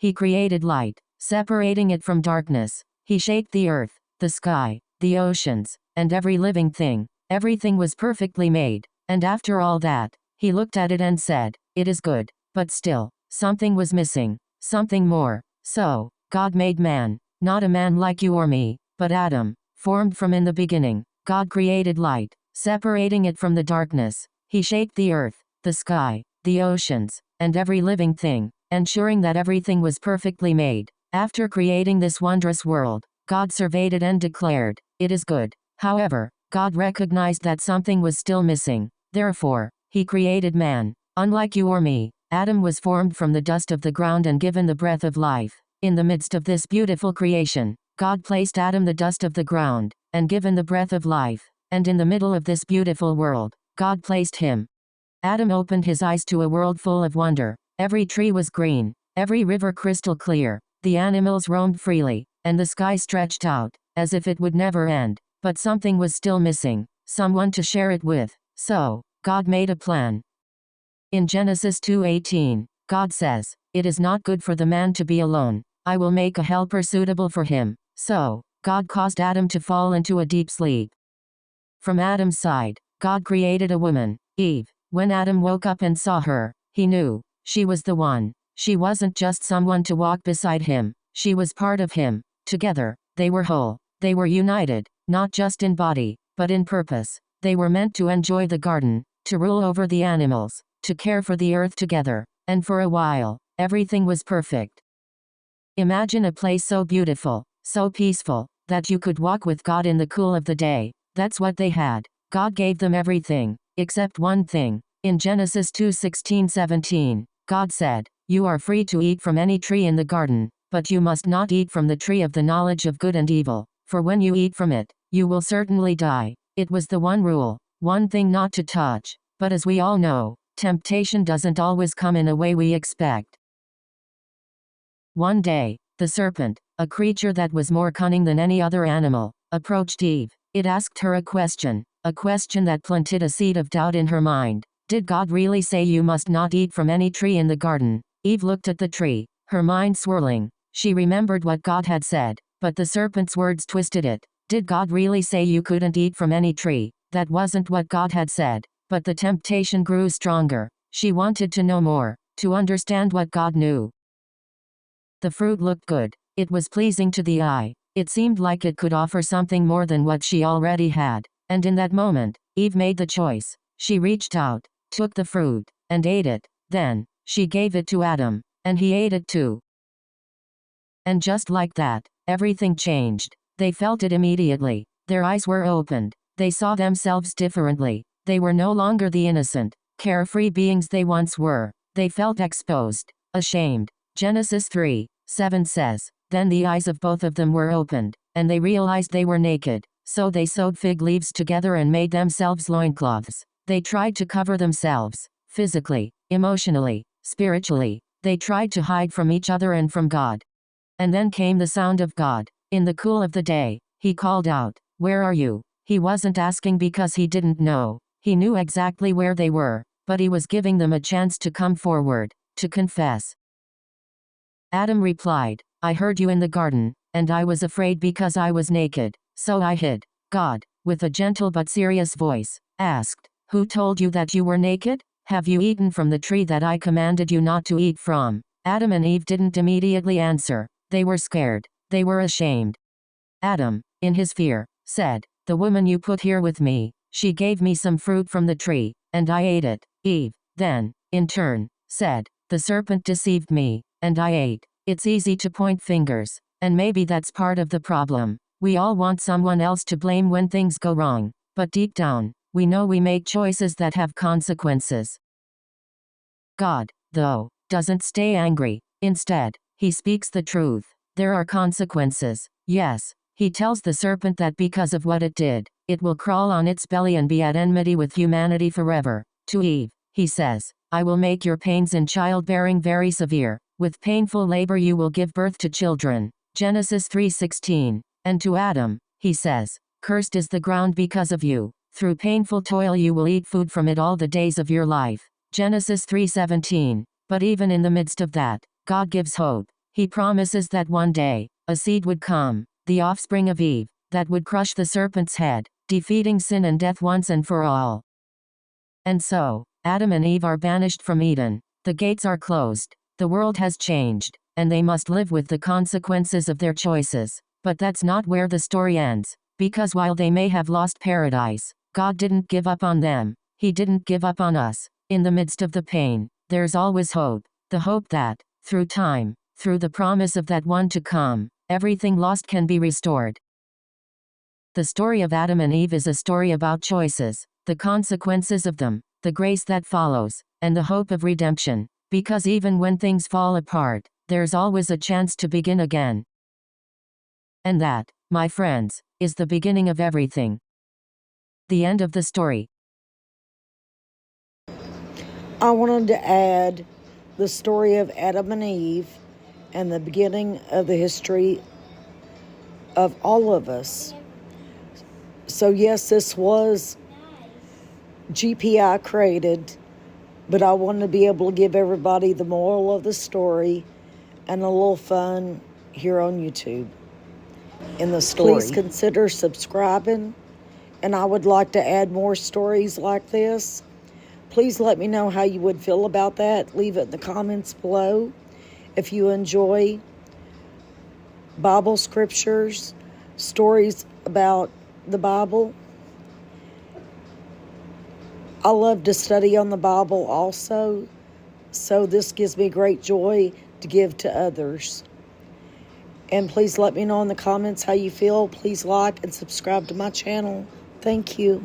He created light, separating it from darkness. He shaped the earth, the sky, the oceans, and every living thing. Everything was perfectly made. And after all that, he looked at it and said, "It is good." But still, something was missing, something more. So, God made man, not a man like you or me, but Adam, formed from in the beginning. God created light, separating it from the darkness. He shaped the earth, the sky, the oceans, and every living thing, ensuring that everything was perfectly made. After creating this wondrous world, God surveyed it and declared, "It is good." However, God recognized that something was still missing. Therefore, he created man. Unlike you or me, Adam was formed from the dust of the ground and given the breath of life. In the midst of this beautiful creation, God placed Adam the dust of the ground, and given the breath of life. And in the middle of this beautiful world, God placed him. Adam opened his eyes to a world full of wonder. Every tree was green, every river crystal clear, the animals roamed freely, and the sky stretched out, as if it would never end. But something was still missing, someone to share it with. So, God made a plan. In Genesis 2:18, God says, "It is not good for the man to be alone. I will make a helper suitable for him." So, God caused Adam to fall into a deep sleep. From Adam's side, God created a woman, Eve. When Adam woke up and saw her, he knew she was the one. She wasn't just someone to walk beside him, she was part of him. Together, they were whole. They were united, not just in body, but in purpose. They were meant to enjoy the garden, to rule over the animals, to care for the earth together, and for a while, everything was perfect. Imagine a place so beautiful, so peaceful, that you could walk with God in the cool of the day. That's what they had. God gave them everything, except one thing. In Genesis 2:16-17, God said, "You are free to eat from any tree in the garden, but you must not eat from the tree of the knowledge of good and evil, for when you eat from it, you will certainly die." It was the one rule, one thing not to touch. But as we all know, temptation doesn't always come in a way we expect. One day, the serpent, a creature that was more cunning than any other animal, approached Eve. It asked her a question that planted a seed of doubt in her mind. Did God really say you must not eat from any tree in the garden? Eve looked at the tree, her mind swirling. She remembered what God had said, but the serpent's words twisted it. Did God really say you couldn't eat from any tree? That wasn't what God had said. But the temptation grew stronger. She wanted to know more, to understand what God knew. The fruit looked good. It was pleasing to the eye. It seemed like it could offer something more than what she already had. And in that moment, Eve made the choice. She reached out, took the fruit, and ate it. Then, she gave it to Adam, and he ate it too. And just like that, everything changed. They felt it immediately. Their eyes were opened. They saw themselves differently. They were no longer the innocent, carefree beings they once were. They felt exposed, ashamed. Genesis 3:7 says, "Then the eyes of both of them were opened, and they realized they were naked. So they sewed fig leaves together and made themselves loincloths." They tried to cover themselves, physically, emotionally, spiritually. They tried to hide from each other and from God. And then came the sound of God. In the cool of the day, he called out, "Where are you?" He wasn't asking because he didn't know. He knew exactly where they were, but he was giving them a chance to come forward, to confess. Adam replied, "I heard you in the garden, and I was afraid because I was naked, so I hid." God, with a gentle but serious voice, asked, "Who told you that you were naked? Have you eaten from the tree that I commanded you not to eat from?" Adam and Eve didn't immediately answer. They were scared. They were ashamed. Adam, in his fear, said, "The woman you put here with me, she gave me some fruit from the tree, and I ate it." Eve, then, in turn, said, "The serpent deceived me, and I ate." It's easy to point fingers, and maybe that's part of the problem. We all want someone else to blame when things go wrong, but deep down, we know we make choices that have consequences. God, though, doesn't stay angry. Instead, he speaks the truth. There are consequences. Yes, he tells the serpent that because of what it did, it will crawl on its belly and be at enmity with humanity forever. To Eve, he says, "I will make your pains in childbearing very severe. With painful labor you will give birth to children." Genesis 3:16. And to Adam, he says, "Cursed is the ground because of you. Through painful toil you will eat food from it all the days of your life." Genesis 3:17. But even in the midst of that, God gives hope. He promises that one day, a seed would come, the offspring of Eve, that would crush the serpent's head, defeating sin and death once and for all. And so, Adam and Eve are banished from Eden, the gates are closed, the world has changed, and they must live with the consequences of their choices. But that's not where the story ends, because while they may have lost paradise, God didn't give up on them. He didn't give up on us. In the midst of the pain, there's always hope, the hope that, through time, through the promise of that one to come, everything lost can be restored. The story of Adam and Eve is a story about choices, the consequences of them, the grace that follows, and the hope of redemption, because even when things fall apart, there's always a chance to begin again. And that, my friends, is the beginning of everything. The end of the story. I wanted to add the story of Adam and Eve and the beginning of the history of all of us. So yes, this was GPI created, but I wanted to be able to give everybody the moral of the story and a little fun here on YouTube in the story. Please consider subscribing, and I would like to add more stories like this. Please let me know how you would feel about that. Leave it in the comments below. If you enjoy Bible scriptures, stories about the Bible, I love to study on the Bible also, so this gives me great joy to give to others. And please let me know in the comments how you feel. Please like and subscribe to my channel. Thank you.